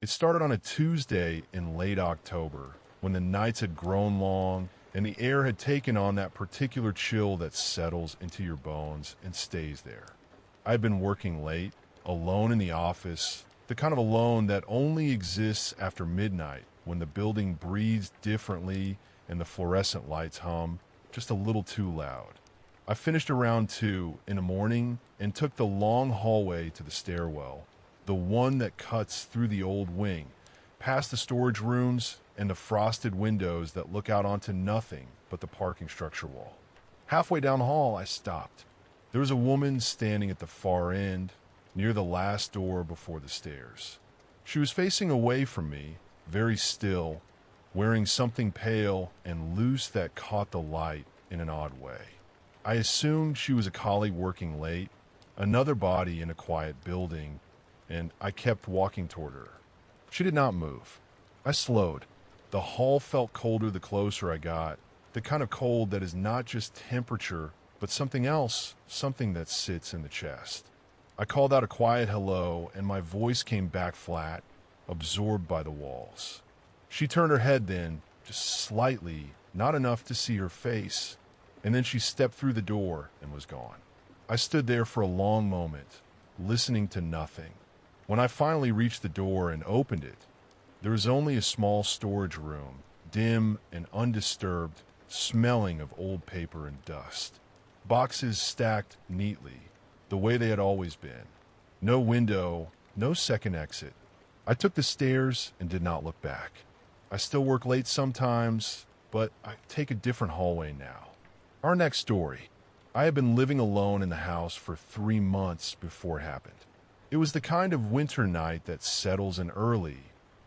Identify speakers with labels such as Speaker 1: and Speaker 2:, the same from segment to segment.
Speaker 1: It started on a Tuesday in late October, when the nights had grown long and the air had taken on that particular chill that settles into your bones and stays there. I had been working late, alone in the office, the kind of alone that only exists after midnight when the building breathes differently and the fluorescent lights hum just a little too loud. I finished around 2 in the morning and took the long hallway to the stairwell, the one that cuts through the old wing, past the storage rooms and the frosted windows that look out onto nothing but the parking structure wall. Halfway down the hall, I stopped. There was a woman standing at the far end, near the last door before the stairs. She was facing away from me, very still, wearing something pale and loose that caught the light in an odd way. I assumed she was a colleague working late, another body in a quiet building, and I kept walking toward her. She did not move. I slowed. The hall felt colder the closer I got, the kind of cold that is not just temperature, but something else, something that sits in the chest. I called out a quiet hello, and my voice came back flat, absorbed by the walls. She turned her head then, just slightly, not enough to see her face, and then she stepped through the door and was gone. I stood there for a long moment, listening to nothing. When I finally reached the door and opened it, there was only a small storage room, dim and undisturbed, smelling of old paper and dust. Boxes stacked neatly, the way they had always been. No window, no second exit. I took the stairs and did not look back. I still work late sometimes, but I take a different hallway now. Our next story. I had been living alone in the house for 3 months before it happened. It was the kind of winter night that settles in early,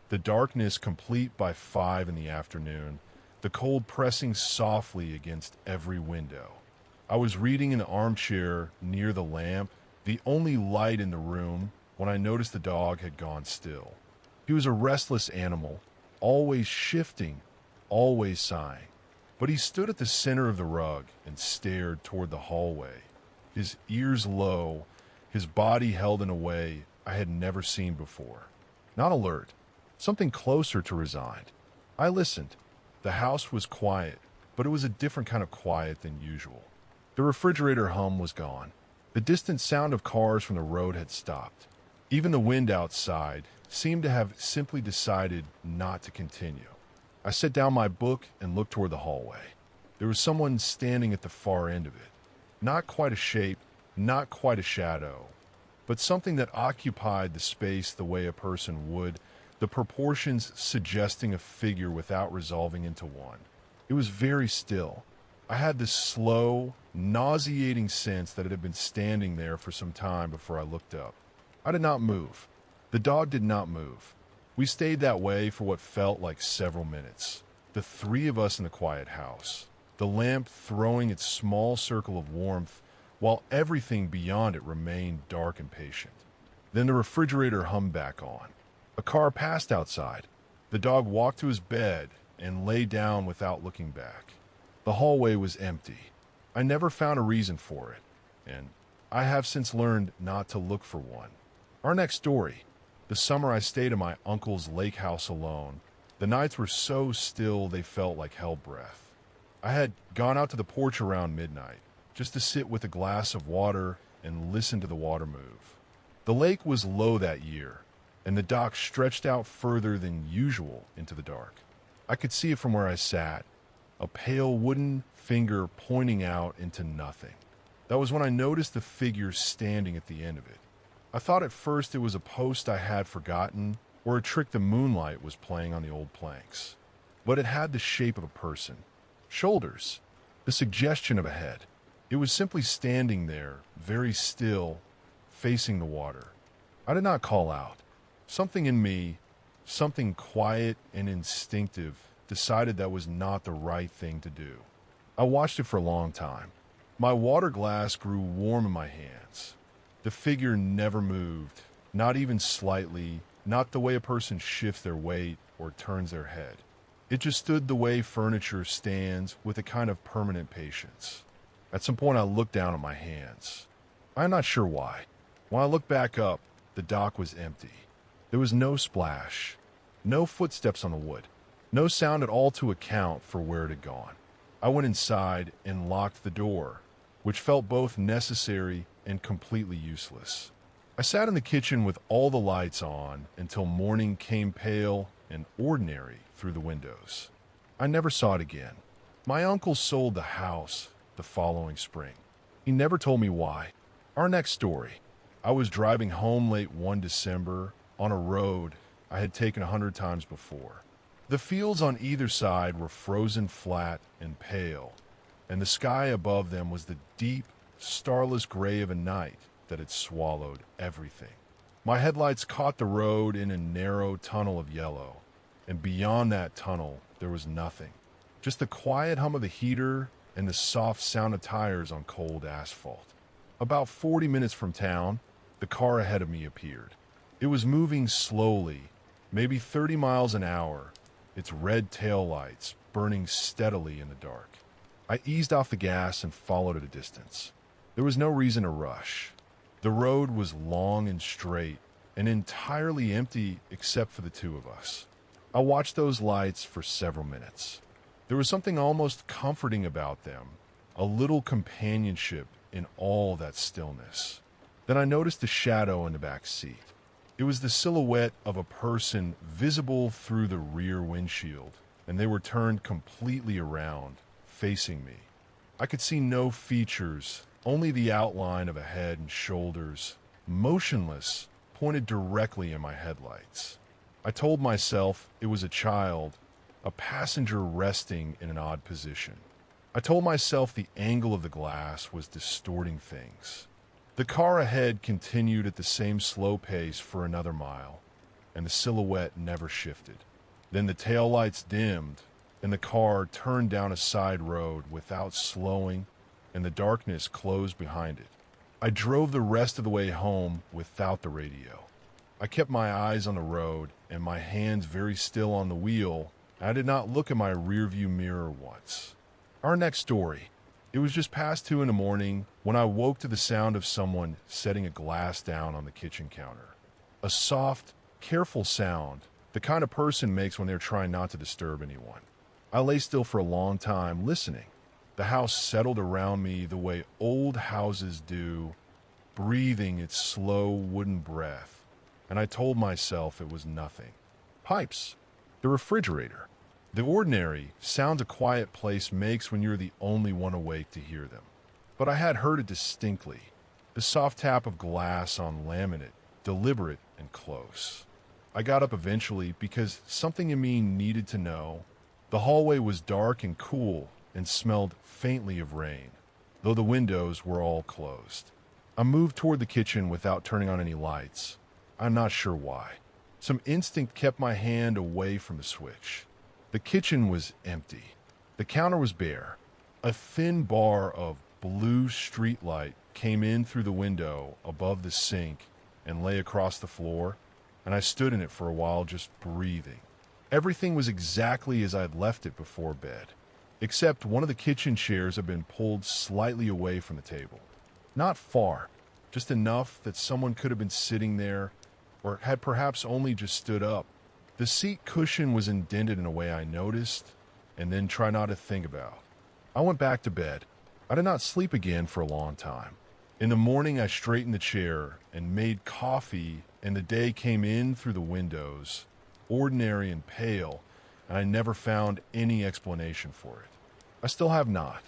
Speaker 1: the darkness complete by 5 in the afternoon, the cold pressing softly against every window. I was reading in an armchair near the lamp, the only light in the room, when I noticed the dog had gone still. He was a restless animal, always shifting, always sighing. But he stood at the center of the rug and stared toward the hallway, his ears low, his body held in a way I had never seen before. Not alert, something closer to resigned. I listened. The house was quiet, but it was a different kind of quiet than usual. The refrigerator hum was gone. The distant sound of cars from the road had stopped. Even the wind outside seemed to have simply decided not to continue. I set down my book and looked toward the hallway. There was someone standing at the far end of it. Not quite a shape, not quite a shadow, but something that occupied the space the way a person would, the proportions suggesting a figure without resolving into one. It was very still. I had this slow, nauseating sense that it had been standing there for some time before I looked up. I did not move. The dog did not move. We stayed that way for what felt like several minutes. The 3 of us in the quiet house. The lamp throwing its small circle of warmth, while everything beyond it remained dark and patient. Then the refrigerator hummed back on. A car passed outside. The dog walked to his bed and lay down without looking back. The hallway was empty. I never found a reason for it, and I have since learned not to look for one. Our next story. The summer I stayed in my uncle's lake house alone. The nights were so still they felt like hell breath. I had gone out to the porch around midnight, just to sit with a glass of water and listen to the water move. The lake was low that year, and the dock stretched out further than usual into the dark. I could see it from where I sat, a pale wooden finger pointing out into nothing. That was when I noticed the figure standing at the end of it. I thought at first it was a post I had forgotten, or a trick the moonlight was playing on the old planks. But it had the shape of a person. Shoulders. The suggestion of a head. It was simply standing there, very still, facing the water. I did not call out. Something in me, something quiet and instinctive, decided that was not the right thing to do. I watched it for a long time. My water glass grew warm in my hands. The figure never moved, not even slightly, not the way a person shifts their weight or turns their head. It just stood the way furniture stands, with a kind of permanent patience. At some point I looked down at my hands. I'm not sure why. When I looked back up, the dock was empty. There was no splash, no footsteps on the wood, no sound at all to account for where it had gone. I went inside and locked the door, which felt both necessary and completely useless. I sat in the kitchen with all the lights on until morning came pale and ordinary through the windows. I never saw it again. My uncle sold the house the following spring. He never told me why. Our next story. I was driving home late one December on a road I had taken 100 times before. The fields on either side were frozen flat and pale, and the sky above them was the deep, starless gray of a night that had swallowed everything. My headlights caught the road in a narrow tunnel of yellow, and beyond that tunnel there was nothing. Just the quiet hum of the heater and the soft sound of tires on cold asphalt. About 40 minutes from town, the car ahead of me appeared. It was moving slowly, maybe 30 miles an hour, its red taillights burning steadily in the dark. I eased off the gas and followed at a distance. There was no reason to rush. The road was long and straight and entirely empty except for the two of us. I watched those lights for several minutes. There was something almost comforting about them, a little companionship in all that stillness. Then I noticed a shadow in the back seat. It was the silhouette of a person visible through the rear windshield, and they were turned completely around, facing me. I could see no features, only the outline of a head and shoulders, motionless, pointed directly in my headlights. I told myself it was a child, a passenger resting in an odd position. I told myself the angle of the glass was distorting things. The car ahead continued at the same slow pace for another mile, and the silhouette never shifted. Then the taillights dimmed, and the car turned down a side road without slowing, and the darkness closed behind it. I drove the rest of the way home without the radio. I kept my eyes on the road and my hands very still on the wheel. I did not look at my rearview mirror once. Our next story. It was just past 2 in the morning when I woke to the sound of someone setting a glass down on the kitchen counter. A soft, careful sound, the kind a person makes when they're trying not to disturb anyone. I lay still for a long time, listening. The house settled around me the way old houses do, breathing its slow wooden breath, and I told myself it was nothing. Pipes. The refrigerator. The ordinary sounds a quiet place makes when you're the only one awake to hear them. But I had heard it distinctly. The soft tap of glass on laminate, deliberate and close. I got up eventually because something in me needed to know. The hallway was dark and cool and smelled faintly of rain, though the windows were all closed. I moved toward the kitchen without turning on any lights. I'm not sure why. Some instinct kept my hand away from the switch. The kitchen was empty. The counter was bare. A thin bar of blue streetlight came in through the window above the sink and lay across the floor, and I stood in it for a while just breathing. Everything was exactly as I had left it before bed, except one of the kitchen chairs had been pulled slightly away from the table. Not far, just enough that someone could have been sitting there or had perhaps only just stood up. The seat cushion was indented in a way I noticed and then tried not to think about. I went back to bed. I did not sleep again for a long time. In the morning, I straightened the chair and made coffee, and the day came in through the windows, ordinary and pale, and I never found any explanation for it. I still have not.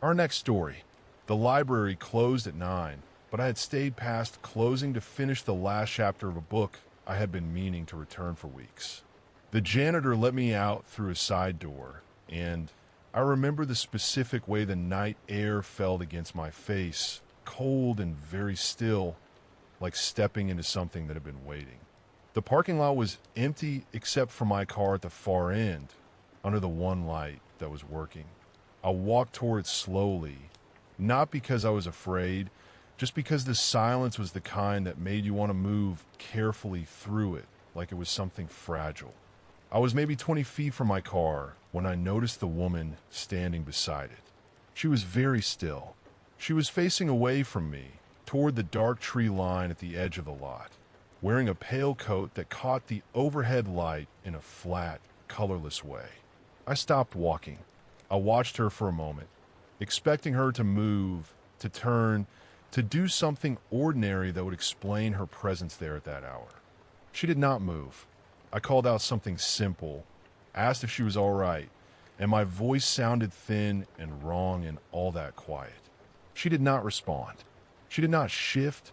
Speaker 1: Our next story. The library closed at 9, but I had stayed past closing to finish the last chapter of a book I had been meaning to return for weeks. The janitor let me out through a side door, and I remember the specific way the night air felt against my face, cold and very still, like stepping into something that had been waiting. The parking lot was empty except for my car at the far end, under the one light that was working. I walked toward it slowly, not because I was afraid, just because the silence was the kind that made you want to move carefully through it, like it was something fragile. I was maybe 20 feet from my car when I noticed the woman standing beside it. She was very still. She was facing away from me, toward the dark tree line at the edge of the lot. wearing a pale coat that caught the overhead light in a flat, colorless way. I stopped walking. I watched her for a moment, expecting her to move, to turn, to do something ordinary that would explain her presence there at that hour. She did not move. I called out something simple, asked if she was all right, and my voice sounded thin and wrong in all that quiet. She did not respond. She did not shift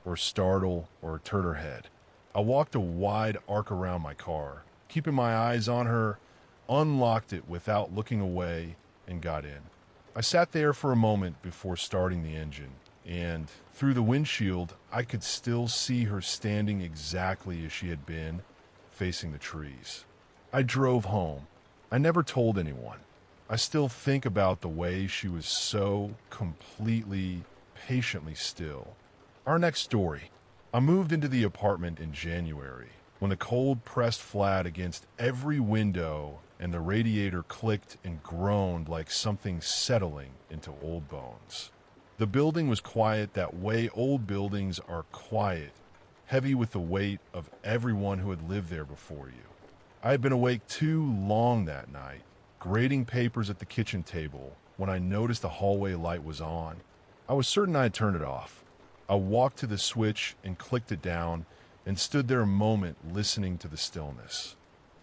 Speaker 1: or startle or turn her head. I walked a wide arc around my car, keeping my eyes on her, unlocked it without looking away, and got in. I sat there for a moment before starting the engine, and through the windshield, I could still see her standing exactly as she had been, facing the trees. I drove home. I never told anyone. I still think about the way she was so completely, patiently still. Our next story. I moved into the apartment in January when the cold pressed flat against every window and the radiator clicked and groaned like something settling into old bones. The building was quiet that way old buildings are quiet, heavy with the weight of everyone who had lived there before you. I had been awake too long that night, grading papers at the kitchen table when I noticed the hallway light was on. I was certain I had turned it off. I walked to the switch and clicked it down and stood there a moment listening to the stillness.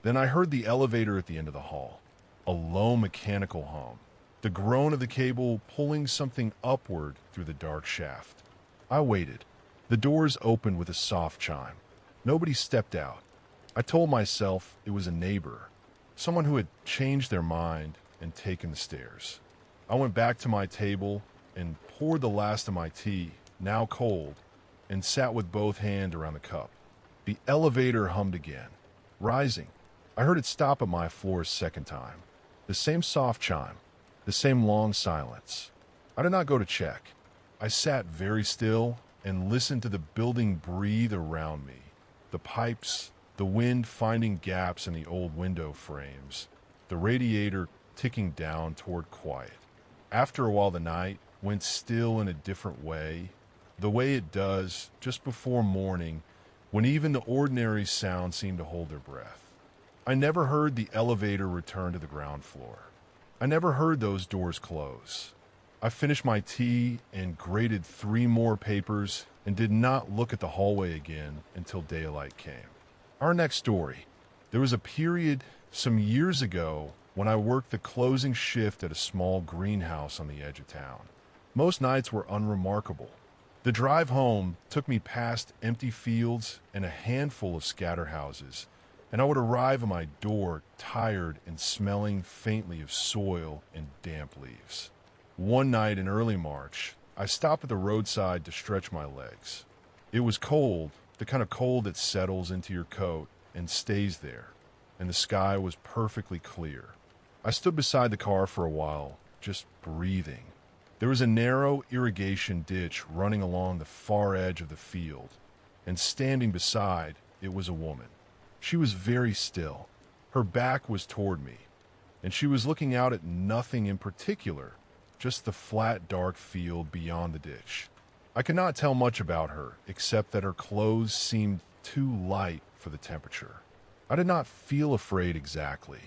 Speaker 1: Then I heard the elevator at the end of the hall, a low mechanical hum, the groan of the cable pulling something upward through the dark shaft. I waited. The doors opened with a soft chime. Nobody stepped out. I told myself it was a neighbor, someone who had changed their mind and taken the stairs. I went back to my table and poured the last of my tea, now cold, and sat with both hands around the cup. The elevator hummed again, rising. I heard it stop at my floor a second time. The same soft chime, the same long silence. I did not go to check. I sat very still and listened to the building breathe around me. The pipes, the wind finding gaps in the old window frames, the radiator ticking down toward quiet. After a while, the night went still in a different way, the way it does just before morning, when even the ordinary sounds seem to hold their breath. I never heard the elevator return to the ground floor. I never heard those doors close. I finished my tea and graded 3 more papers and did not look at the hallway again until daylight came. Our next story. There was a period some years ago when I worked the closing shift at a small greenhouse on the edge of town. Most nights were unremarkable. The drive home took me past empty fields and a handful of scatter houses, and I would arrive at my door tired and smelling faintly of soil and damp leaves. One night in early March, I stopped at the roadside to stretch my legs. It was cold, the kind of cold that settles into your coat and stays there, and the sky was perfectly clear. I stood beside the car for a while, just breathing. There was a narrow irrigation ditch running along the far edge of the field, and standing beside it was a woman. She was very still. Her back was toward me, and she was looking out at nothing in particular, just the flat, dark field beyond the ditch. I could not tell much about her, except that her clothes seemed too light for the temperature. I did not feel afraid exactly.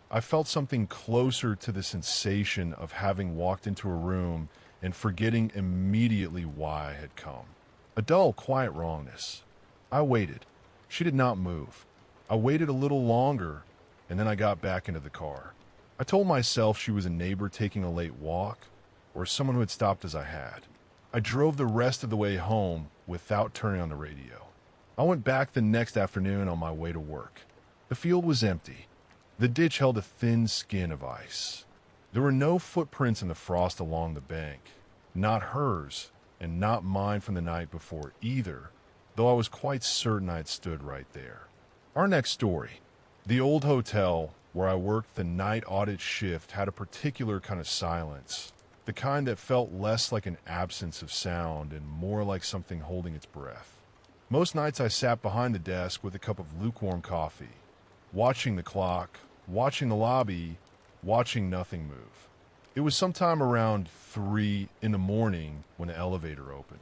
Speaker 1: I felt something closer to the sensation of having walked into a room and forgetting immediately why I had come. A dull, quiet wrongness. I waited. She did not move. I waited a little longer, and then I got back into the car. I told myself she was a neighbor taking a late walk, or someone who had stopped as I had. I drove the rest of the way home without turning on the radio. I went back the next afternoon on my way to work. The field was empty. The ditch held a thin skin of ice. There were no footprints in the frost along the bank, not hers, and not mine from the night before either, though I was quite certain I had stood right there. Our next story. The old hotel where I worked the night audit shift had a particular kind of silence, the kind that felt less like an absence of sound and more like something holding its breath. Most nights I sat behind the desk with a cup of lukewarm coffee, watching the clock, watching the lobby, watching nothing move. It was sometime around 3 in the morning when the elevator opened.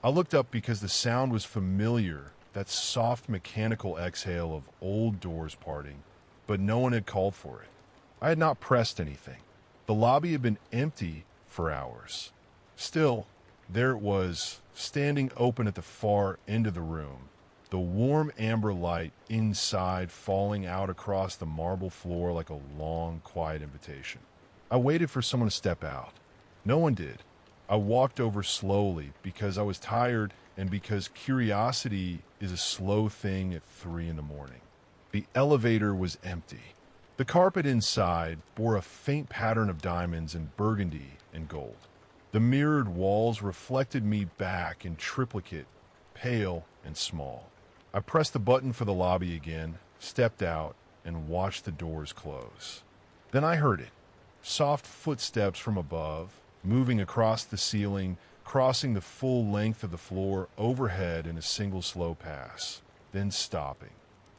Speaker 1: I looked up because the sound was familiar, that soft mechanical exhale of old doors parting, but no one had called for it. I had not pressed anything. The lobby had been empty for hours. Still, there it was, standing open at the far end of the room, the warm amber light inside falling out across the marble floor like a long, quiet invitation. I waited for someone to step out. No one did. I walked over slowly because I was tired and because curiosity is a slow thing at 3 in the morning. The elevator was empty. The carpet inside bore a faint pattern of diamonds in burgundy and gold. The mirrored walls reflected me back in triplicate, pale and small. I pressed the button for the lobby again, stepped out, and watched the doors close. Then I heard it. Soft footsteps from above, moving across the ceiling, crossing the full length of the floor overhead in a single slow pass, then stopping.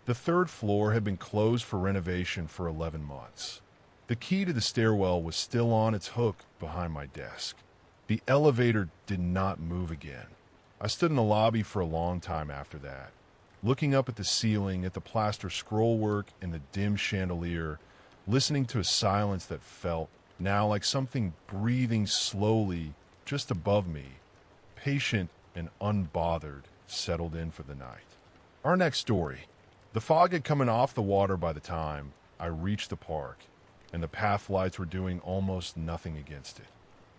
Speaker 1: The third floor had been closed for renovation for 11 months. The key to the stairwell was still on its hook behind my desk. The elevator did not move again. I stood in the lobby for a long time after that, looking up at the ceiling, at the plaster scrollwork and the dim chandelier, listening to a silence that felt now like something breathing slowly just above me, patient and unbothered, settled in for the night. Our next story. The fog had come in off the water by the time I reached the park, and the path lights were doing almost nothing against it.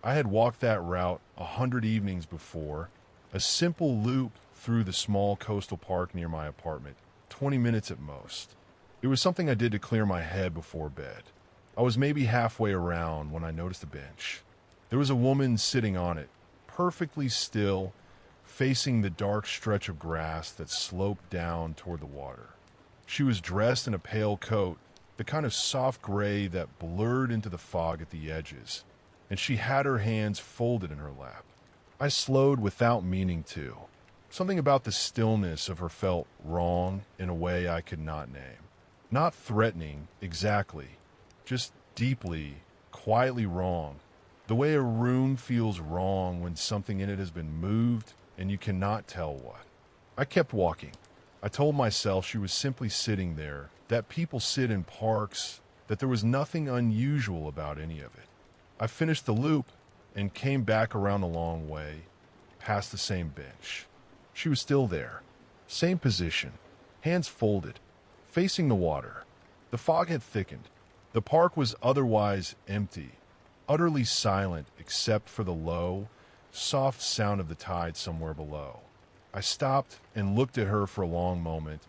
Speaker 1: I had walked that route 100 evenings before, a simple loop through the small coastal park near my apartment, 20 minutes at most. It was something I did to clear my head before bed. I was maybe halfway around when I noticed a bench. There was a woman sitting on it, perfectly still, facing the dark stretch of grass that sloped down toward the water. She was dressed in a pale coat, the kind of soft gray that blurred into the fog at the edges, and she had her hands folded in her lap. I slowed without meaning to. Something about the stillness of her felt wrong in a way I could not name. Not threatening, exactly, just deeply, quietly wrong. The way a room feels wrong when something in it has been moved and you cannot tell what. I kept walking. I told myself she was simply sitting there, that people sit in parks, that there was nothing unusual about any of it. I finished the loop and came back around the long way, past the same bench. She was still there, same position, hands folded, facing the water. The fog had thickened. The park was otherwise empty, utterly silent except for the low, soft sound of the tide somewhere below. I stopped and looked at her for a long moment,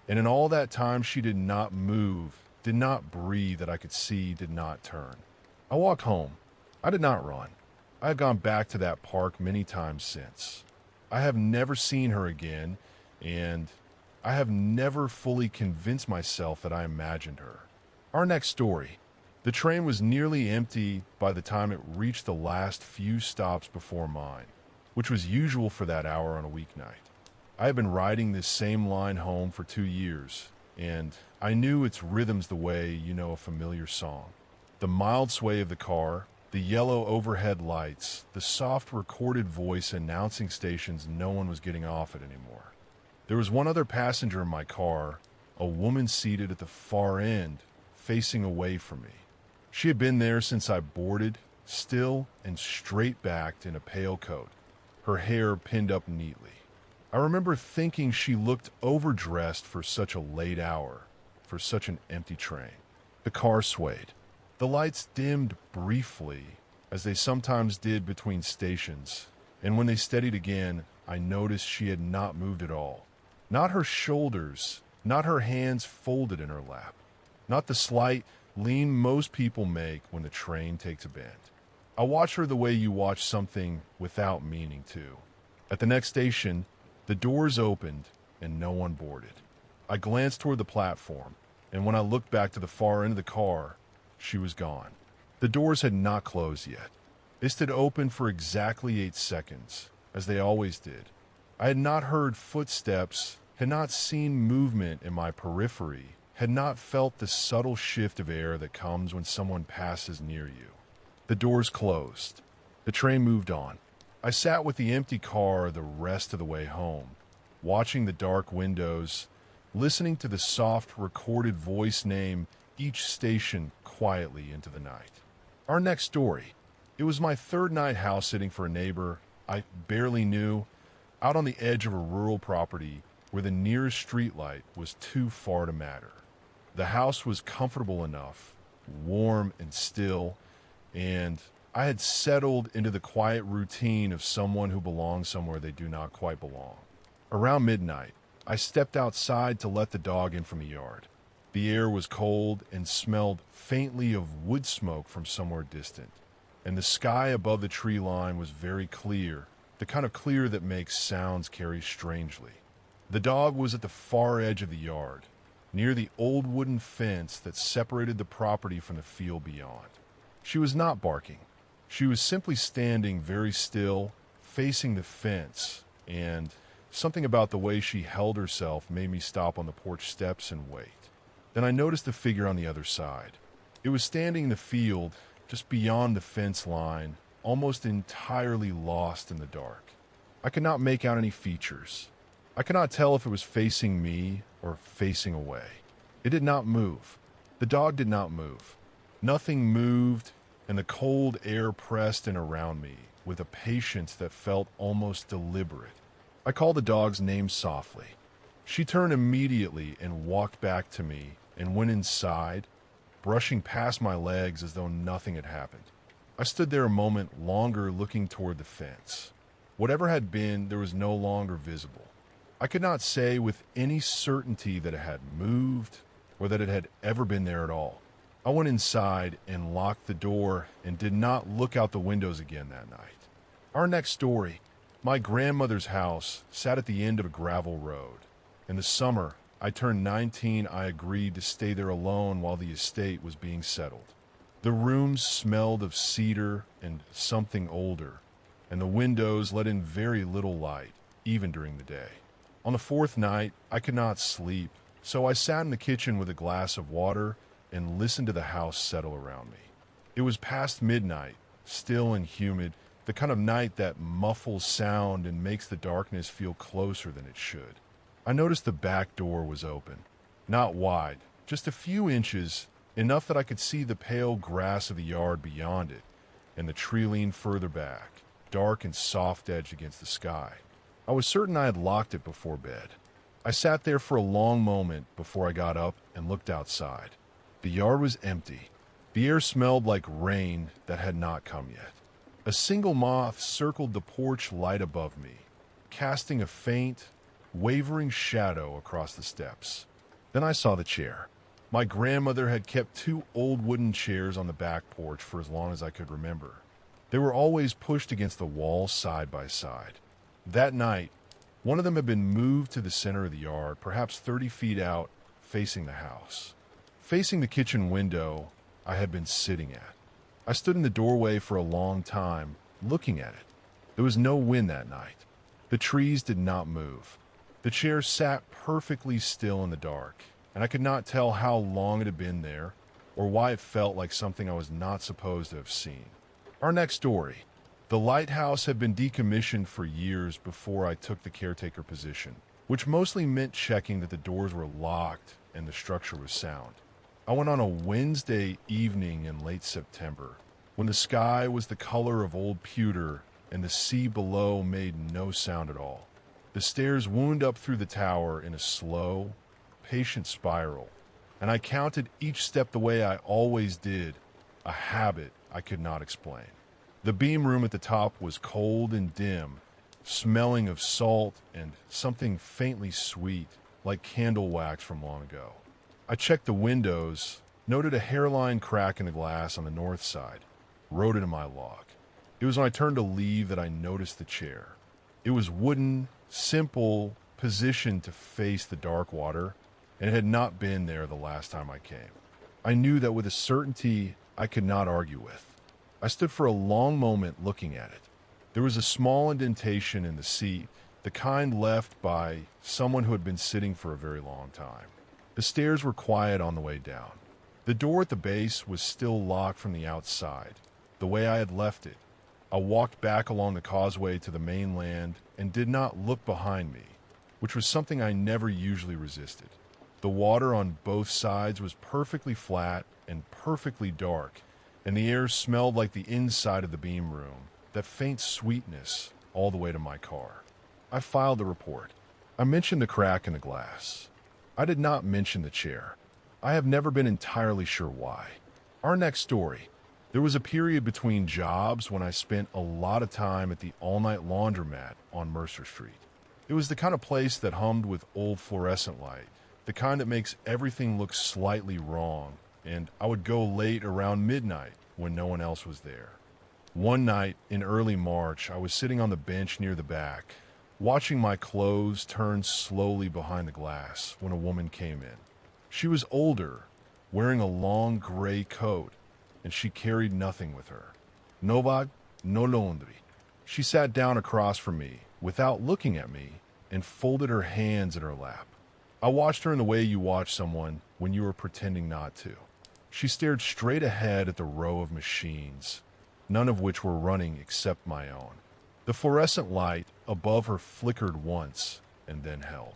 Speaker 1: and in all that time she did not move, did not breathe that I could see, did not turn. I walked home. I did not run. I have gone back to that park many times since. I have never seen her again, and I have never fully convinced myself that I imagined her. Our next story. The train was nearly empty by the time it reached the last few stops before mine, which was usual for that hour on a weeknight. I had been riding this same line home for 2 years, and I knew its rhythms the way you know a familiar song. The mild sway of the car, the yellow overhead lights, the soft recorded voice announcing stations no one was getting off at anymore. There was one other passenger in my car, a woman seated at the far end, facing away from me. She had been there since I boarded, still and straight-backed in a pale coat, her hair pinned up neatly. I remember thinking she looked overdressed for such a late hour, for such an empty train. The car swayed. The lights dimmed briefly, as they sometimes did between stations, and when they steadied again, I noticed she had not moved at all. Not her shoulders, not her hands folded in her lap, not the slight lean most people make when the train takes a bend. I watched her the way you watch something without meaning to. At the next station, the doors opened and no one boarded. I glanced toward the platform, and when I looked back to the far end of the car, she was gone. The doors had not closed yet. They stood open for exactly 8 seconds, as they always did. I had not heard footsteps, had not seen movement in my periphery, had not felt the subtle shift of air that comes when someone passes near you. The doors closed. The train moved on. I sat with the empty car the rest of the way home, watching the dark windows, listening to the soft recorded voice name each station quietly into the night. Our next story. It was my third night house sitting for a neighbor I barely knew, out on the edge of a rural property where the nearest streetlight was too far to matter. The house was comfortable enough, warm and still, and I had settled into the quiet routine of someone who belongs somewhere they do not quite belong. Around midnight, I stepped outside to let the dog in from the yard. The air was cold and smelled faintly of wood smoke from somewhere distant, and the sky above the tree line was very clear, the kind of clear that makes sounds carry strangely. The dog was at the far edge of the yard, near the old wooden fence that separated the property from the field beyond. She was not barking. She was simply standing very still, facing the fence, and something about the way she held herself made me stop on the porch steps and wait. Then I noticed the figure on the other side. It was standing in the field, just beyond the fence line, almost entirely lost in the dark. I could not make out any features. I could not tell if it was facing me or facing away. It did not move. The dog did not move. Nothing moved, and the cold air pressed in around me with a patience that felt almost deliberate. I called the dog's name softly. She turned immediately and walked back to me and went inside, brushing past my legs as though nothing had happened. I stood there a moment longer looking toward the fence. Whatever had been, there was no longer visible. I could not say with any certainty that it had moved or that it had ever been there at all. I went inside and locked the door and did not look out the windows again that night. Our next story. My grandmother's house sat at the end of a gravel road. In the summer, I turned 19. I agreed to stay there alone while the estate was being settled. The rooms smelled of cedar and something older, and the windows let in very little light, even during the day. On the fourth night, I could not sleep, so I sat in the kitchen with a glass of water and listened to the house settle around me. It was past midnight, still and humid, the kind of night that muffles sound and makes the darkness feel closer than it should. I noticed the back door was open. Not wide, just a few inches, enough that I could see the pale grass of the yard beyond it, and the tree leaned further back, dark and soft-edged against the sky. I was certain I had locked it before bed. I sat there for a long moment before I got up and looked outside. The yard was empty. The air smelled like rain that had not come yet. A single moth circled the porch light above me, casting a faint, wavering shadow across the steps. Then I saw the chair. My grandmother had kept two old wooden chairs on the back porch for as long as I could remember. They were always pushed against the wall side by side. That night, one of them had been moved to the center of the yard, perhaps 30 feet out, facing the house. Facing the kitchen window I had been sitting at. I stood in the doorway for a long time, looking at it. There was no wind that night. The trees did not move. The chair sat perfectly still in the dark, and I could not tell how long it had been there, or why it felt like something I was not supposed to have seen. Our next story. The lighthouse had been decommissioned for years before I took the caretaker position, which mostly meant checking that the doors were locked and the structure was sound. I went on a Wednesday evening in late September, when the sky was the color of old pewter and the sea below made no sound at all. The stairs wound up through the tower in a slow, patient spiral, and I counted each step the way I always did, a habit I could not explain. The beam room at the top was cold and dim, smelling of salt and something faintly sweet, like candle wax from long ago. I checked the windows, noted a hairline crack in the glass on the north side, wrote it in my log. It was when I turned to leave that I noticed the chair. It was wooden, simple, positioned to face the dark water, and it had not been there the last time I came. I knew that with a certainty I could not argue with. I stood for a long moment looking at it. There was a small indentation in the seat, the kind left by someone who had been sitting for a very long time. The stairs were quiet on the way down. The door at the base was still locked from the outside, the way I had left it. I walked back along the causeway to the mainland and did not look behind me. which was something I never usually resisted. The water on both sides was perfectly flat and perfectly dark, and the air smelled like the inside of the beam room, that faint sweetness all the way to my car. I filed a report. I mentioned the crack in the glass. I did not mention the chair. I have never been entirely sure why. Our next story. There was a period between jobs when I spent a lot of time at the all-night laundromat on Mercer Street. It was the kind of place that hummed with old fluorescent light, the kind that makes everything look slightly wrong, and I would go late around midnight when no one else was there. One night in early March, I was sitting on the bench near the back, watching my clothes turn slowly behind the glass when a woman came in. She was older, wearing a long gray coat, and she carried nothing with her. No bag, no laundry. She sat down across from me without looking at me and folded her hands in her lap. I watched her in the way you watch someone when you are pretending not to. She stared straight ahead at the row of machines, none of which were running except my own. The fluorescent light above her flickered once and then held.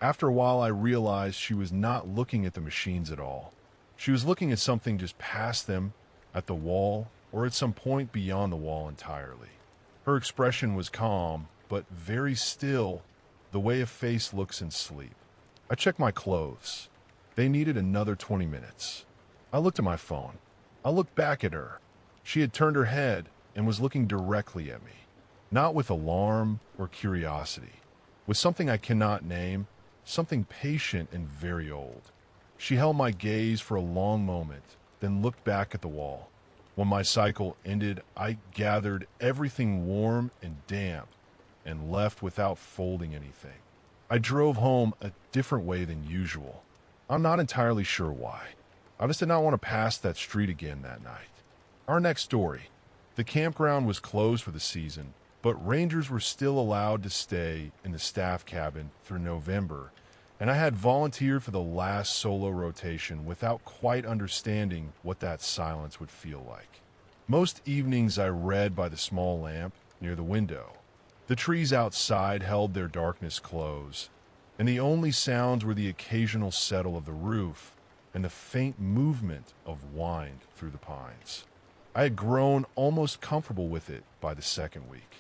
Speaker 1: After a while, I realized she was not looking at the machines at all. She was looking at something just past them, at the wall, or at some point beyond the wall entirely. Her expression was calm, but very still, the way a face looks in sleep. I checked my clothes. They needed another 20 minutes. I looked at my phone. I looked back at her. She had turned her head and was looking directly at me, not with alarm or curiosity, with something I cannot name, something patient and very old. She held my gaze for a long moment, then looked back at the wall. When my cycle ended, I gathered everything warm and damp and left without folding anything. I drove home a different way than usual. I'm not entirely sure why. I just did not want to pass that street again that night. Our next story. The campground was closed for the season, but rangers were still allowed to stay in the staff cabin through November, and I had volunteered for the last solo rotation without quite understanding what that silence would feel like. Most evenings I read by the small lamp near the window. The trees outside held their darkness close, and the only sounds were the occasional settle of the roof and the faint movement of wind through the pines. I had grown almost comfortable with it by the second week.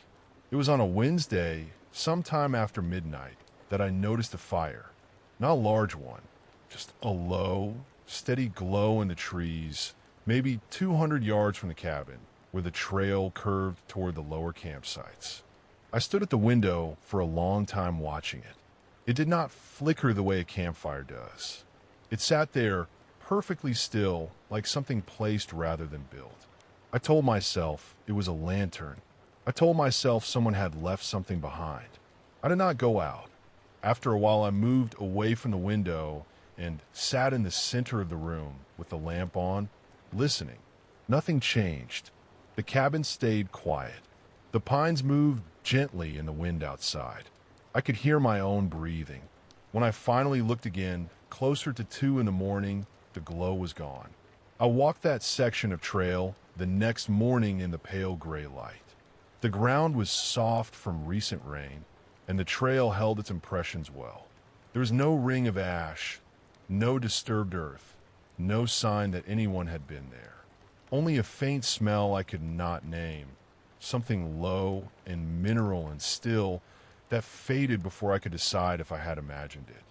Speaker 1: It was on a Wednesday, sometime after midnight, that I noticed a fire. Not a large one, just a low, steady glow in the trees, maybe 200 yards from the cabin, where the trail curved toward the lower campsites. I stood at the window for a long time watching it. It did not flicker the way a campfire does. It sat there perfectly still, like something placed rather than built. I told myself it was a lantern. I told myself someone had left something behind. I did not go out. After a while, I moved away from the window and sat in the center of the room with the lamp on, listening. Nothing changed. The cabin stayed quiet. The pines moved gently in the wind outside. I could hear my own breathing. When I finally looked again, closer to 2 in the morning, the glow was gone. I walked that section of trail the next morning in the pale gray light. The ground was soft from recent rain, and the trail held its impressions well. There was no ring of ash, no disturbed earth, no sign that anyone had been there. Only a faint smell I could not name, something low and mineral and still that faded before I could decide if I had imagined it.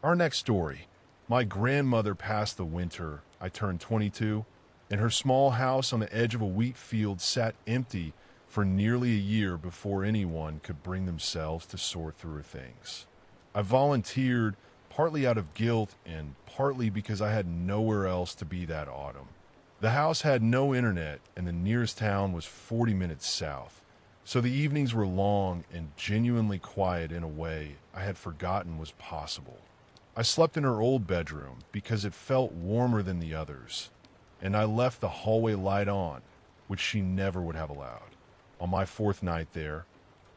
Speaker 1: Our next story. My grandmother passed the winter I turned 22, and her small house on the edge of a wheat field sat empty for nearly a year before anyone could bring themselves to sort through her things. I volunteered partly out of guilt and partly because I had nowhere else to be that autumn. The house had no internet, and the nearest town was 40 minutes south, so the evenings were long and genuinely quiet in a way I had forgotten was possible. I slept in her old bedroom because it felt warmer than the others, and I left the hallway light on, which she never would have allowed. On my 4th night there,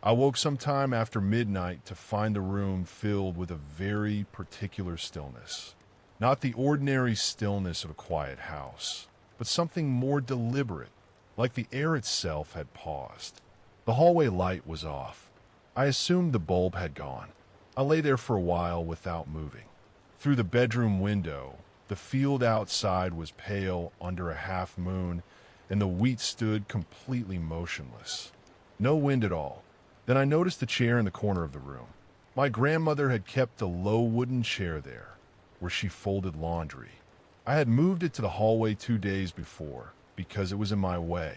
Speaker 1: I woke sometime after midnight to find the room filled with a very particular stillness. Not the ordinary stillness of a quiet house, but something more deliberate, like the air itself had paused. The hallway light was off. I assumed the bulb had gone. I lay there for a while without moving. Through the bedroom window, the field outside was pale under a half moon, and the wheat stood completely motionless. No wind at all. Then I noticed the chair in the corner of the room. My grandmother had kept a low wooden chair there, where she folded laundry. I had moved it to the hallway 2 days before, because it was in my way.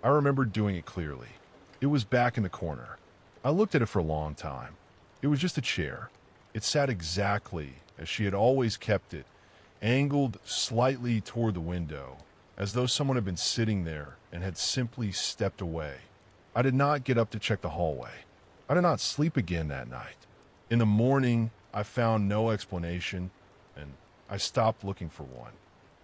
Speaker 1: I remembered doing it clearly. It was back in the corner. I looked at it for a long time. It was just a chair. It sat exactly as she had always kept it, angled slightly toward the window, as though someone had been sitting there and had simply stepped away. I did not get up to check the hallway. I did not sleep again that night. In the morning, I found no explanation, and I stopped looking for one.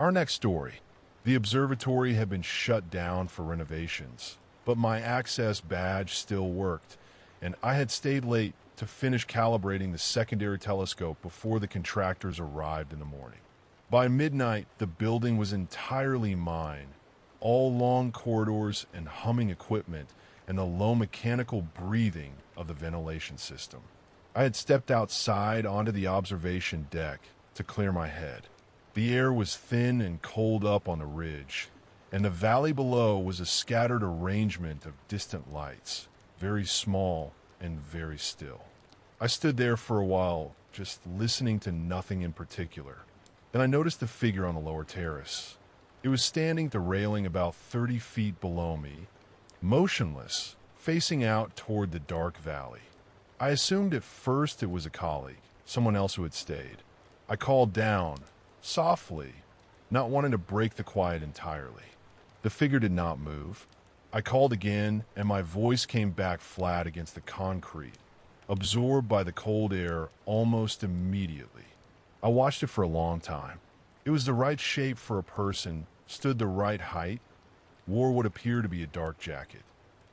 Speaker 1: Our next story. The observatory had been shut down for renovations, but my access badge still worked, and I had stayed late to finish calibrating the secondary telescope before the contractors arrived in the morning. By midnight, the building was entirely mine. All long corridors and humming equipment and the low mechanical breathing of the ventilation system. I had stepped outside onto the observation deck to clear my head. The air was thin and cold up on the ridge, and the valley below was a scattered arrangement of distant lights, very small and very still. I stood there for a while, just listening to nothing in particular. Then I noticed the figure on the lower terrace. It was standing at the railing about 30 feet below me, motionless, facing out toward the dark valley. I assumed at first it was a colleague, someone else who had stayed. I called down, softly, not wanting to break the quiet entirely. The figure did not move. I called again, and my voice came back flat against the concrete, absorbed by the cold air almost immediately. I watched it for a long time. It was the right shape for a person, stood the right height, wore what appeared to be a dark jacket.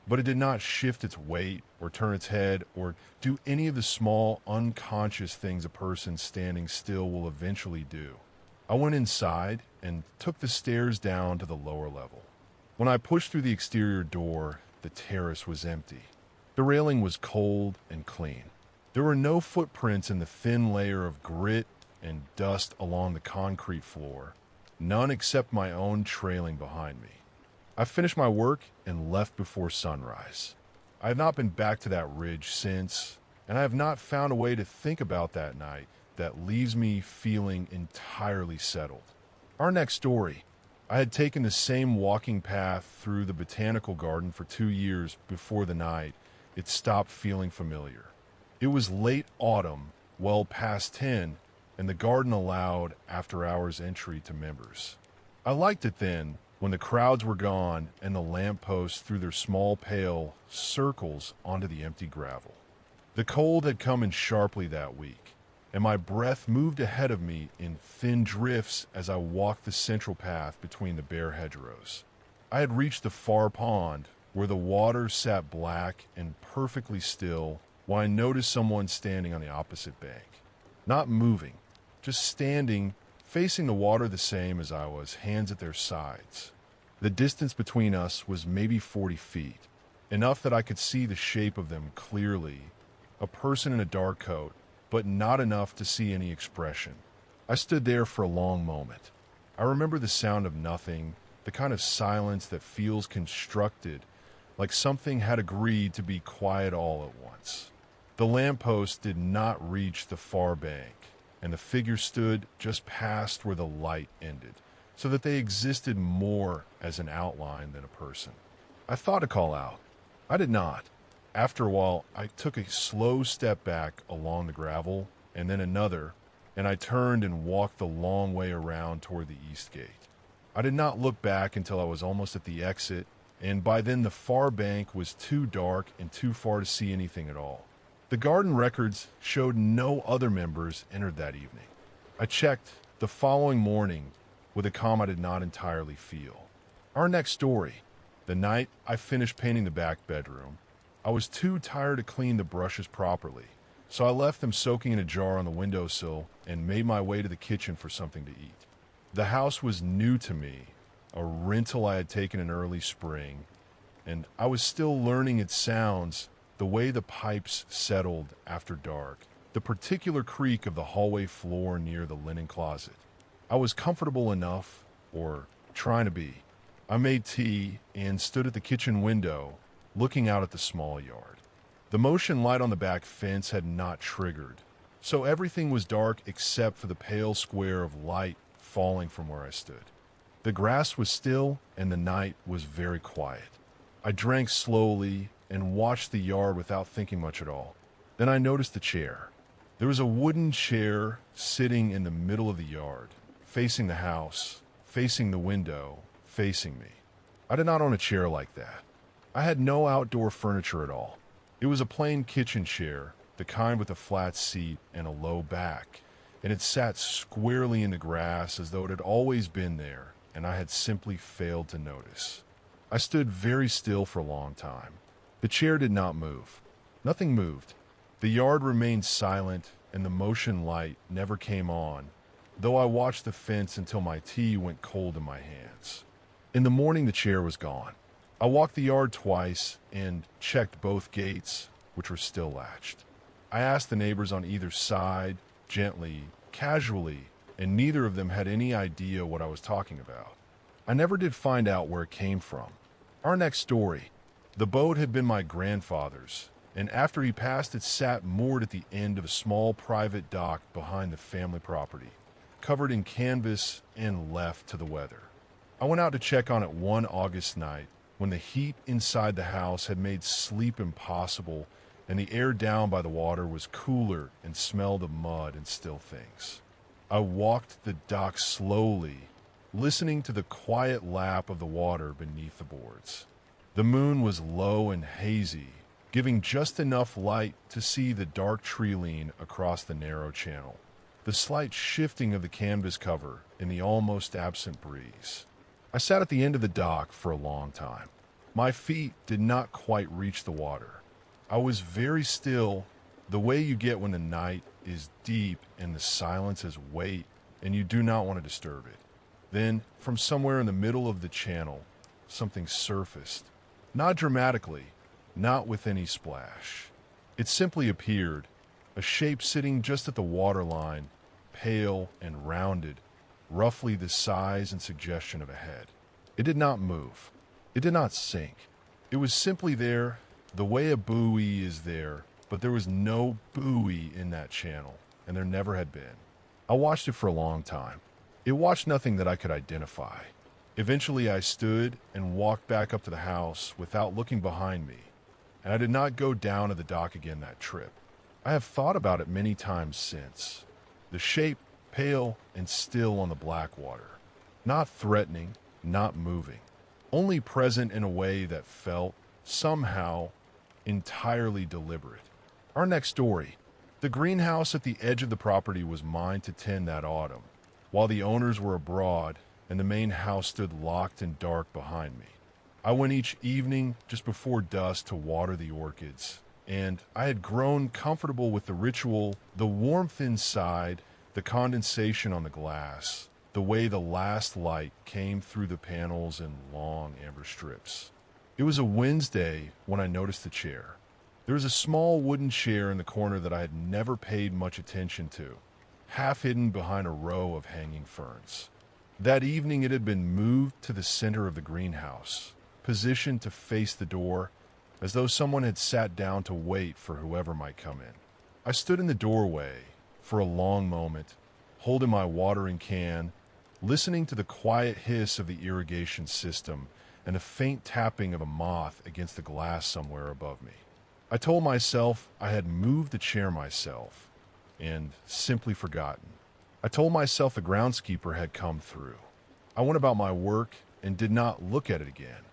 Speaker 1: But it did not shift its weight or turn its head or do any of the small, unconscious things a person standing still will eventually do. I went inside and took the stairs down to the lower level. When I pushed through the exterior door, the terrace was empty. The railing was cold and clean. There were no footprints in the thin layer of grit and dust along the concrete floor, none except my own trailing behind me. I finished my work and left before sunrise. I have not been back to that ridge since, and I have not found a way to think about that night that leaves me feeling entirely settled. Our next story. I had taken the same walking path through the botanical garden for 2 years before the night it stopped feeling familiar. It was late autumn, well past 10, and the garden allowed after-hours entry to members. I liked it then, when the crowds were gone and the lampposts threw their small pale circles onto the empty gravel. The cold had come in sharply that week, and my breath moved ahead of me in thin drifts as I walked the central path between the bare hedgerows. I had reached the far pond, where the water sat black and perfectly still, while I noticed someone standing on the opposite bank. Not moving, just standing, facing the water the same as I was, hands at their sides. The distance between us was maybe 40 feet, enough that I could see the shape of them clearly, a person in a dark coat, but not enough to see any expression. I stood there for a long moment. I remember the sound of nothing, the kind of silence that feels constructed, like something had agreed to be quiet all at once. The lamppost did not reach the far bank, and the figure stood just past where the light ended, so that they existed more as an outline than a person. I thought to call out. I did not. After a while, I took a slow step back along the gravel, and then another, and I turned and walked the long way around toward the east gate. I did not look back until I was almost at the exit, and by then the far bank was too dark and too far to see anything at all. The garden records showed no other members entered that evening. I checked the following morning with a calm I did not entirely feel. Our next story. The night I finished painting the back bedroom, I was too tired to clean the brushes properly, so I left them soaking in a jar on the windowsill and made my way to the kitchen for something to eat. The house was new to me, a rental I had taken in early spring, and I was still learning its sounds, the way the pipes settled after dark, the particular creak of the hallway floor near the linen closet. I was comfortable enough, or trying to be. I made tea and stood at the kitchen window, looking out at the small yard. The motion light on the back fence had not triggered, so everything was dark except for the pale square of light falling from where I stood. The grass was still and the night was very quiet. I drank slowly and watched the yard without thinking much at all. Then I noticed the chair. There was a wooden chair sitting in the middle of the yard, facing the house, facing the window, facing me. I did not own a chair like that. I had no outdoor furniture at all. It was a plain kitchen chair, the kind with a flat seat and a low back, and it sat squarely in the grass as though it had always been there, and I had simply failed to notice. I stood very still for a long time. The chair did not move. Nothing moved. The yard remained silent, and the motion light never came on, though I watched the fence until my tea went cold in my hands. In the morning, the chair was gone. I walked the yard twice and checked both gates, which were still latched. I asked the neighbors on either side, gently, casually, and neither of them had any idea what I was talking about. I never did find out where it came from. Our next story. The boat had been my grandfather's, and after he passed it sat moored at the end of a small private dock behind the family property, covered in canvas and left to the weather. I went out to check on it one August night when the heat inside the house had made sleep impossible and the air down by the water was cooler and smelled of mud and still things. I walked the dock slowly, listening to the quiet lap of the water beneath the boards. The moon was low and hazy, giving just enough light to see the dark tree lean across the narrow channel, the slight shifting of the canvas cover in the almost absent breeze. I sat at the end of the dock for a long time. My feet did not quite reach the water. I was very still, the way you get when the night is deep and the silence is weight and you do not want to disturb it. Then, from somewhere in the middle of the channel, something surfaced. Not dramatically, not with any splash. It simply appeared, a shape sitting just at the waterline, pale and rounded, roughly the size and suggestion of a head. It did not move. It did not sink. It was simply there, the way a buoy is there, but there was no buoy in that channel, and there never had been. I watched it for a long time. It watched nothing that I could identify. Eventually I stood and walked back up to the house without looking behind me, and I did not go down to the dock again that trip. I have thought about it many times since. The shape, pale and still on the black water. Not threatening, not moving. Only present in a way that felt, somehow, entirely deliberate. Our next story. The greenhouse at the edge of the property was mine to tend that autumn, while the owners were abroad and the main house stood locked and dark behind me. I went each evening just before dusk to water the orchids, and I had grown comfortable with the ritual, the warmth inside, the condensation on the glass, the way the last light came through the panels in long amber strips. It was a Wednesday when I noticed the chair. There was a small wooden chair in the corner that I had never paid much attention to, half hidden behind a row of hanging ferns. That evening it had been moved to the center of the greenhouse, positioned to face the door, as though someone had sat down to wait for whoever might come in. I stood in the doorway for a long moment, holding my watering can, listening to the quiet hiss of the irrigation system and the faint tapping of a moth against the glass somewhere above me. I told myself I had moved the chair myself and simply forgotten. I told myself the groundskeeper had come through. I went about my work and did not look at it again.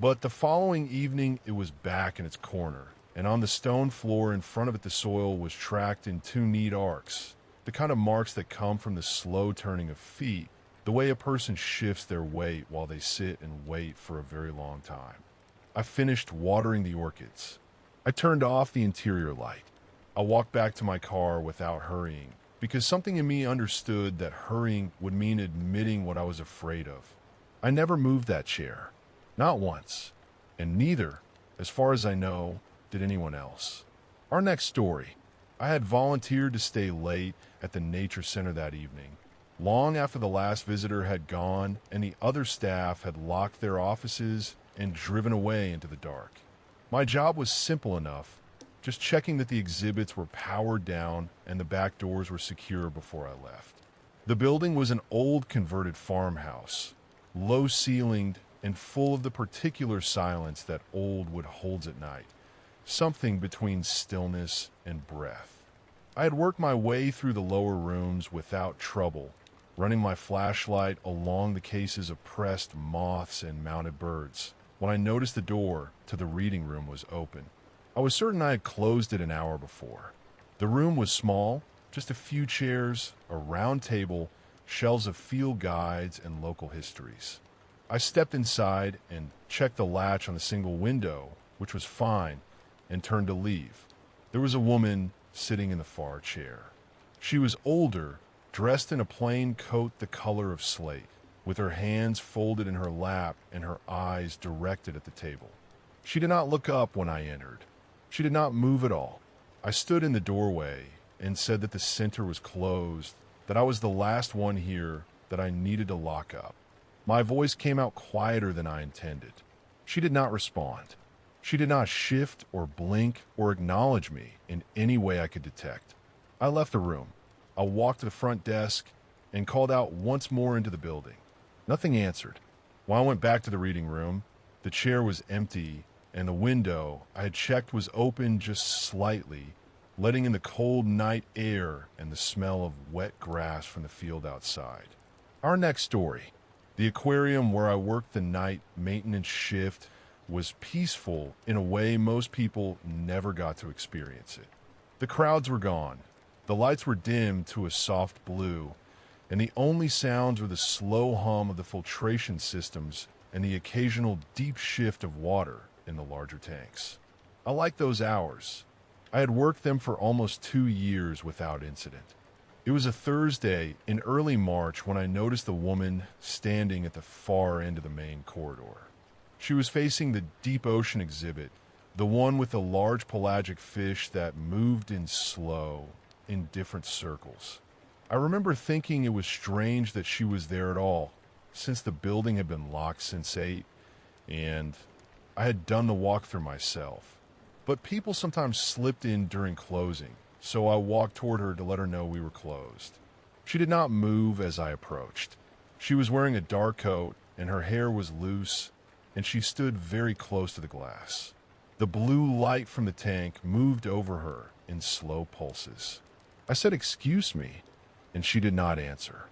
Speaker 1: But the following evening it was back in its corner, and on the stone floor in front of it the soil was tracked in two neat arcs, the kind of marks that come from the slow turning of feet, the way a person shifts their weight while they sit and wait for a very long time. I finished watering the orchids. I turned off the interior light. I walked back to my car without hurrying, because something in me understood that hurrying would mean admitting what I was afraid of. I never moved that chair. Not once. And neither, as far as I know, did anyone else. Our next story. I had volunteered to stay late at the nature center that evening, long after the last visitor had gone and the other staff had locked their offices and driven away into the dark. My job was simple enough, just checking that the exhibits were powered down and the back doors were secure before I left. The building was an old converted farmhouse, low-ceilinged and full of the particular silence that old wood holds at night, something between stillness and breath. I had worked my way through the lower rooms without trouble, running my flashlight along the cases of pressed moths and mounted birds, when I noticed the door to the reading room was open. I was certain I had closed it an hour before. The room was small, just a few chairs, a round table, shelves of field guides and local histories. I stepped inside and checked the latch on the single window, which was fine, and turned to leave. There was a woman sitting in the far chair. She was older, dressed in a plain coat the color of slate, with her hands folded in her lap and her eyes directed at the table. She did not look up when I entered. She did not move at all. I stood in the doorway and said that the center was closed, that I was the last one here, that I needed to lock up. My voice came out quieter than I intended. She did not respond. She did not shift or blink or acknowledge me in any way I could detect. I left the room. I walked to the front desk and called out once more into the building. Nothing answered. When I went back to the reading room, the chair was empty and the window I had checked was open just slightly, letting in the cold night air and the smell of wet grass from the field outside. Our next story. The aquarium where I worked the night maintenance shift was peaceful in a way most people never got to experience it. The crowds were gone. The lights were dimmed to a soft blue, and the only sounds were the slow hum of the filtration systems and the occasional deep shift of water in the larger tanks. I liked those hours. I had worked them for almost 2 years without incident. It was a Thursday in early March when I noticed the woman standing at the far end of the main corridor. She was facing the deep ocean exhibit, the one with the large pelagic fish that moved in slow, indifferent circles. I remember thinking it was strange that she was there at all, since the building had been locked since 8, and I had done the walkthrough myself. But people sometimes slipped in during closing, so I walked toward her to let her know we were closed. She did not move as I approached. She was wearing a dark coat, and her hair was loose, and she stood very close to the glass. The blue light from the tank moved over her in slow pulses. I said, "Excuse me," and she did not answer.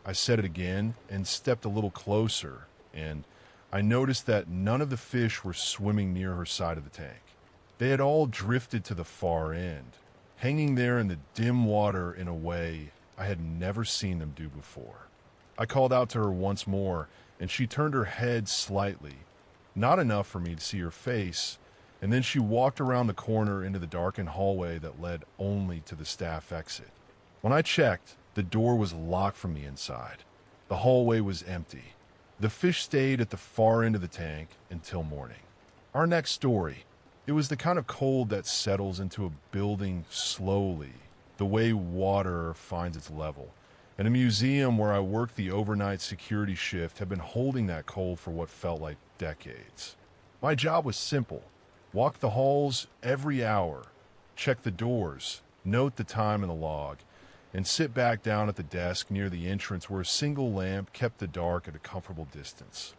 Speaker 1: I said it again and stepped a little closer, and I noticed that none of the fish were swimming near her side of the tank. They had all drifted to the far end, hanging there in the dim water in a way I had never seen them do before. I called out to her once more, and she turned her head slightly, not enough for me to see her face, and then she walked around the corner into the darkened hallway that led only to the staff exit. When I checked, the door was locked from the inside. The hallway was empty. The fish stayed at the far end of the tank until morning. Our next story. It was the kind of cold that settles into a building slowly, the way water finds its level. And a museum where I worked the overnight security shift had been holding that cold for what felt like decades. My job was simple. Walk the halls every hour, check the doors, note the time in the log, and sit back down at the desk near the entrance where a single lamp kept the dark at a comfortable distance.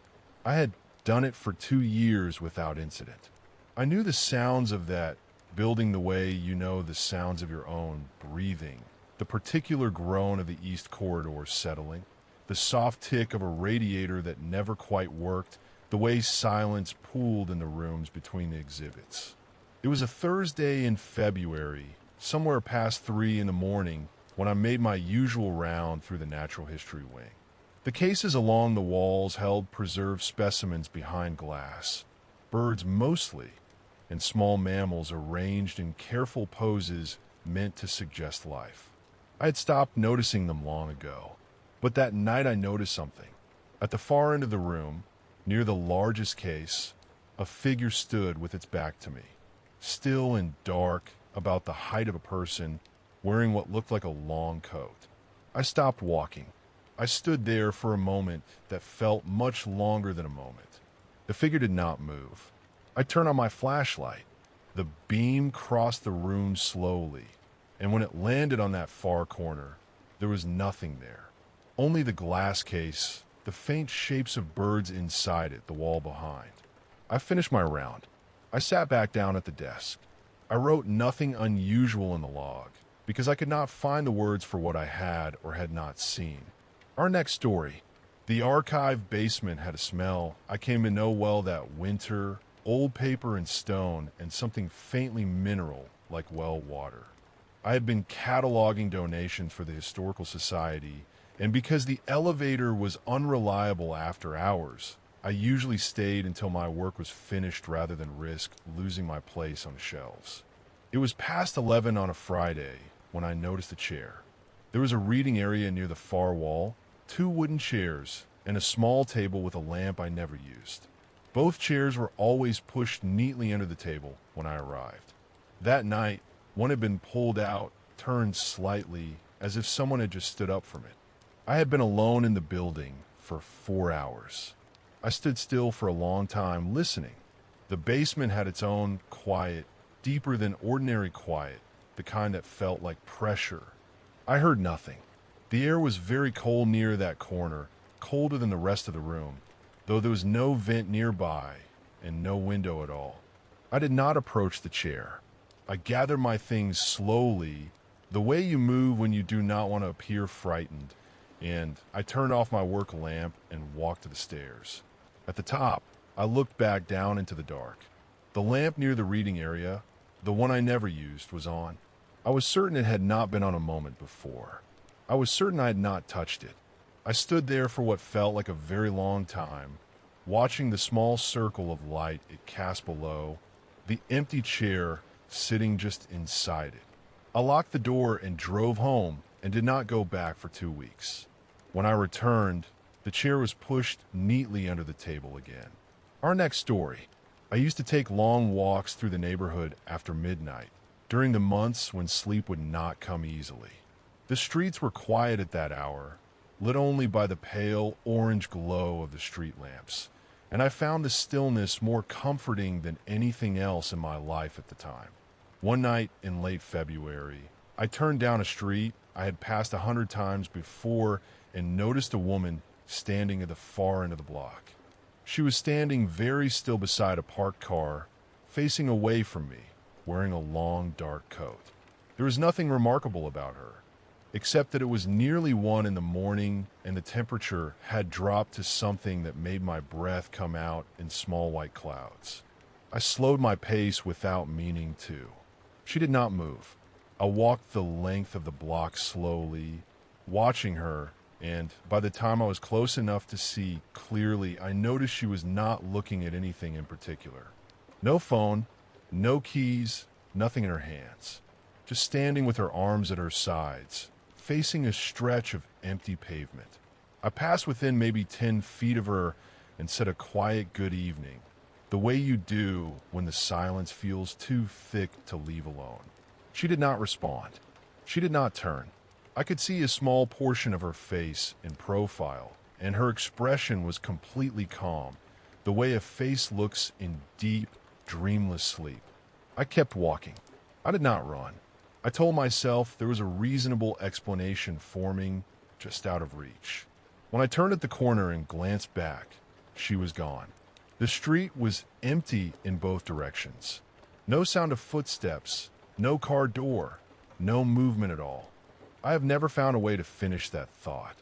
Speaker 1: I had done it for 2 years without incident. I knew the sounds of that building the way you know the sounds of your own breathing, the particular groan of the east corridor settling, the soft tick of a radiator that never quite worked, the way silence pooled in the rooms between the exhibits. It was a Thursday in February, somewhere past 3 in the morning, when I made my usual round through the natural history wing. The cases along the walls held preserved specimens behind glass, birds mostly, and small mammals arranged in careful poses meant to suggest life. I had stopped noticing them long ago, but that night I noticed something. At the far end of the room, near the largest case, a figure stood with its back to me, still and dark about the height of a person wearing what looked like a long coat. I stopped walking. I stood there for a moment that felt much longer than a moment. The figure did not move. I turned on my flashlight. The beam crossed the room slowly, and when it landed on that far corner, there was nothing there. Only the glass case, the faint shapes of birds inside it, the wall behind. I finished my round. I sat back down at the desk. I wrote nothing unusual in the log, because I could not find the words for what I had or had not seen. Our next story. The archive basement had a smell I came to know well that winter, old paper and stone, and something faintly mineral like well water. I had been cataloging donations for the Historical Society, and because the elevator was unreliable after hours, I usually stayed until my work was finished rather than risk losing my place on the shelves. It was past 11 on a Friday when I noticed a chair. There was a reading area near the far wall, 2 wooden chairs, and a small table with a lamp I never used. Both chairs were always pushed neatly under the table when I arrived. That night, one had been pulled out, turned slightly, as if someone had just stood up from it. I had been alone in the building for 4 hours. I stood still for a long time, listening. The basement had its own quiet, deeper than ordinary quiet, the kind that felt like pressure. I heard nothing. The air was very cold near that corner, colder than the rest of the room, though there was no vent nearby and no window at all. I did not approach the chair. I gathered my things slowly, the way you move when you do not want to appear frightened, and I turned off my work lamp and walked to the stairs. At the top, I looked back down into the dark. The lamp near the reading area, the one I never used, was on. I was certain it had not been on a moment before. I was certain I had not touched it. I stood there for what felt like a very long time, watching the small circle of light it cast below, the empty chair sitting just inside it. I locked the door and drove home and did not go back for 2 weeks. When I returned, the chair was pushed neatly under the table again. Our next story. I used to take long walks through the neighborhood after midnight, during the months when sleep would not come easily. The streets were quiet at that hour, lit only by the pale orange glow of the street lamps, and I found the stillness more comforting than anything else in my life at the time. One night in late February, I turned down a street I had passed 100 times before and noticed a woman standing at the far end of the block. She was standing very still beside a parked car, facing away from me, wearing a long dark coat. There was nothing remarkable about her, except that it was nearly 1 in the morning and the temperature had dropped to something that made my breath come out in small white clouds. I slowed my pace without meaning to. She did not move. I walked the length of the block slowly, watching her, and by the time I was close enough to see clearly, I noticed she was not looking at anything in particular. No phone, no keys, nothing in her hands. Just standing with her arms at her sides, facing a stretch of empty pavement. I passed within maybe 10 feet of her and said a quiet good evening, the way you do when the silence feels too thick to leave alone. She did not respond. She did not turn. I could see a small portion of her face in profile, and her expression was completely calm, the way a face looks in deep, dreamless sleep. I kept walking. I did not run. I told myself there was a reasonable explanation forming just out of reach. When I turned at the corner and glanced back, she was gone. The street was empty in both directions. No sound of footsteps, no car door, no movement at all. I have never found a way to finish that thought.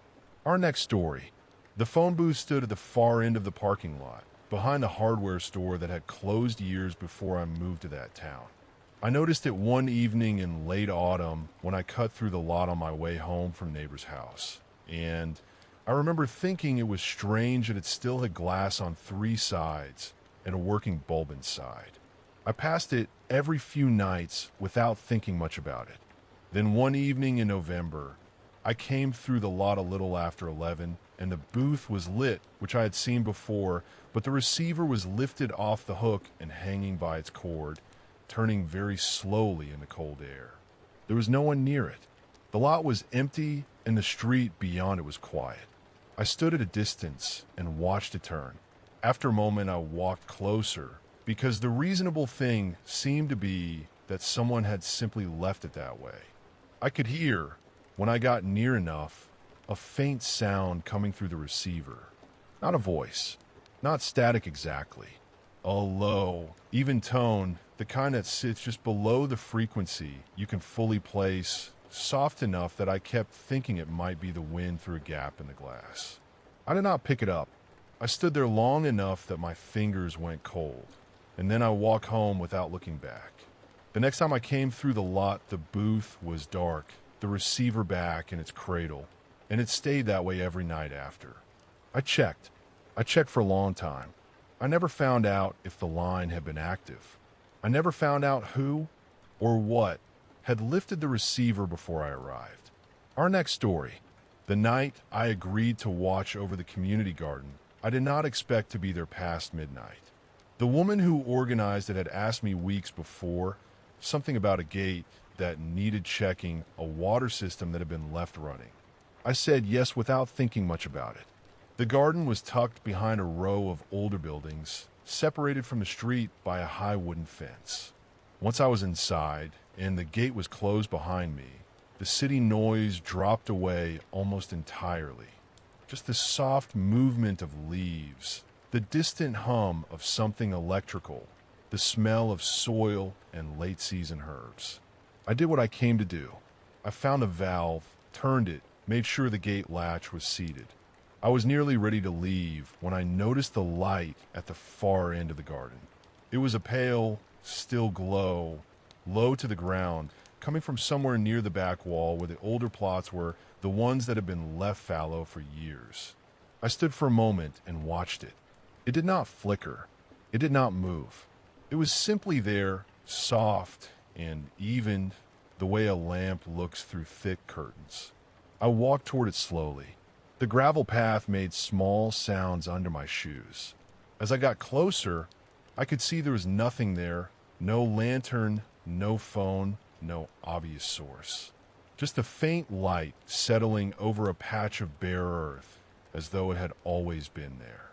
Speaker 1: Our next story. The phone booth stood at the far end of the parking lot, behind a hardware store that had closed years before I moved to that town. I noticed it one evening in late autumn when I cut through the lot on my way home from neighbor's house, and I remember thinking it was strange that it still had glass on 3 sides and a working bulb inside. I passed it every few nights without thinking much about it. Then one evening in November, I came through the lot a little after 11, and the booth was lit, which I had seen before, but the receiver was lifted off the hook and hanging by its cord, turning very slowly in the cold air. There was no one near it. The lot was empty, and the street beyond it was quiet. I stood at a distance and watched it turn. After a moment, I walked closer, because the reasonable thing seemed to be that someone had simply left it that way. I could hear, when I got near enough, a faint sound coming through the receiver. Not a voice, not static exactly. A low, even tone, the kind that sits just below the frequency you can fully place, soft enough that I kept thinking it might be the wind through a gap in the glass. I did not pick it up. I stood there long enough that my fingers went cold, and then I walked home without looking back. The next time I came through the lot, the booth was dark, the receiver back in its cradle, and it stayed that way every night after. I checked for a long time. I never found out if the line had been active. I never found out who or what had lifted the receiver before I arrived. Our next story. The night I agreed to watch over the community garden, I did not expect to be there past midnight. The woman who organized it had asked me weeks before something about a gate that needed checking, a water system that had been left running. I said yes without thinking much about it. The garden was tucked behind a row of older buildings, separated from the street by a high wooden fence. Once I was inside, and the gate was closed behind me, the city noise dropped away almost entirely. Just the soft movement of leaves, the distant hum of something electrical, the smell of soil and late-season herbs. I did what I came to do. I found a valve, turned it, made sure the gate latch was seated. I was nearly ready to leave when I noticed the light at the far end of the garden. It was a pale, still glow, low to the ground, coming from somewhere near the back wall where the older plots were, the ones that had been left fallow for years. I stood for a moment and watched it. It did not flicker. It did not move. It was simply there, soft and even, the way a lamp looks through thick curtains. I walked toward it slowly. The gravel path made small sounds under my shoes. As I got closer, I could see there was nothing there, no lantern, no phone, no obvious source. Just a faint light settling over a patch of bare earth, as though it had always been there.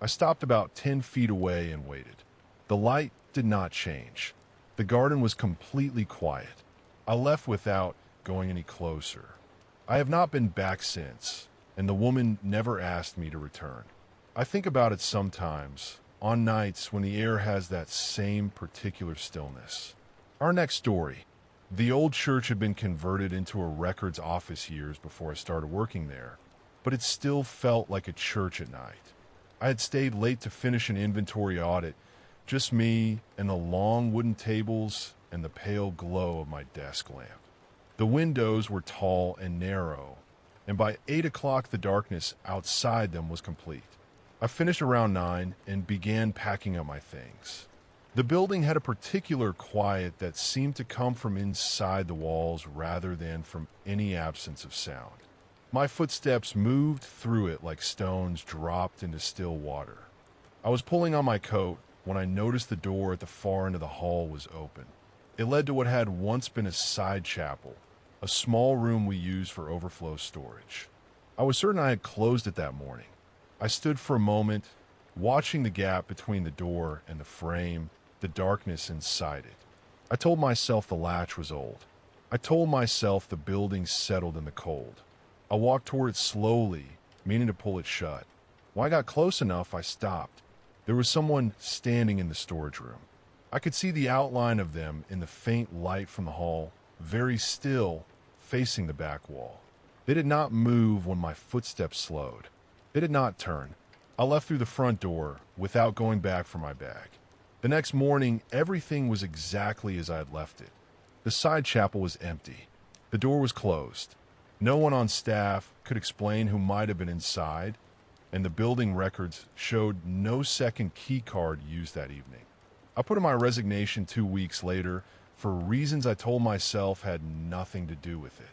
Speaker 1: I stopped about 10 feet away and waited. The light did not change. The garden was completely quiet. I left without going any closer. I have not been back since, and the woman never asked me to return. I think about it sometimes, on nights when the air has that same particular stillness. Our next story. The old church had been converted into a records office years before I started working there, but it still felt like a church at night. I had stayed late to finish an inventory audit, just me and the long wooden tables and the pale glow of my desk lamp. The windows were tall and narrow, and by 8 o'clock the darkness outside them was complete. I finished around 9 and began packing up my things. The building had a particular quiet that seemed to come from inside the walls rather than from any absence of sound. My footsteps moved through it like stones dropped into still water. I was pulling on my coat when I noticed the door at the far end of the hall was open. It led to what had once been a side chapel, a small room we used for overflow storage. I was certain I had closed it that morning. I stood for a moment, watching the gap between the door and the frame, the darkness inside it. I told myself the latch was old. I told myself the building settled in the cold. I walked toward it slowly, meaning to pull it shut. When I got close enough, I stopped. There was someone standing in the storage room. I could see the outline of them in the faint light from the hall, very still, facing the back wall. They did not move when my footsteps slowed. They did not turn. I left through the front door without going back for my bag. The next morning, everything was exactly as I had left it. The side chapel was empty. The door was closed. No one on staff could explain who might have been inside, and the building records showed no second key card used that evening. I put in my resignation 2 weeks later for reasons I told myself had nothing to do with it.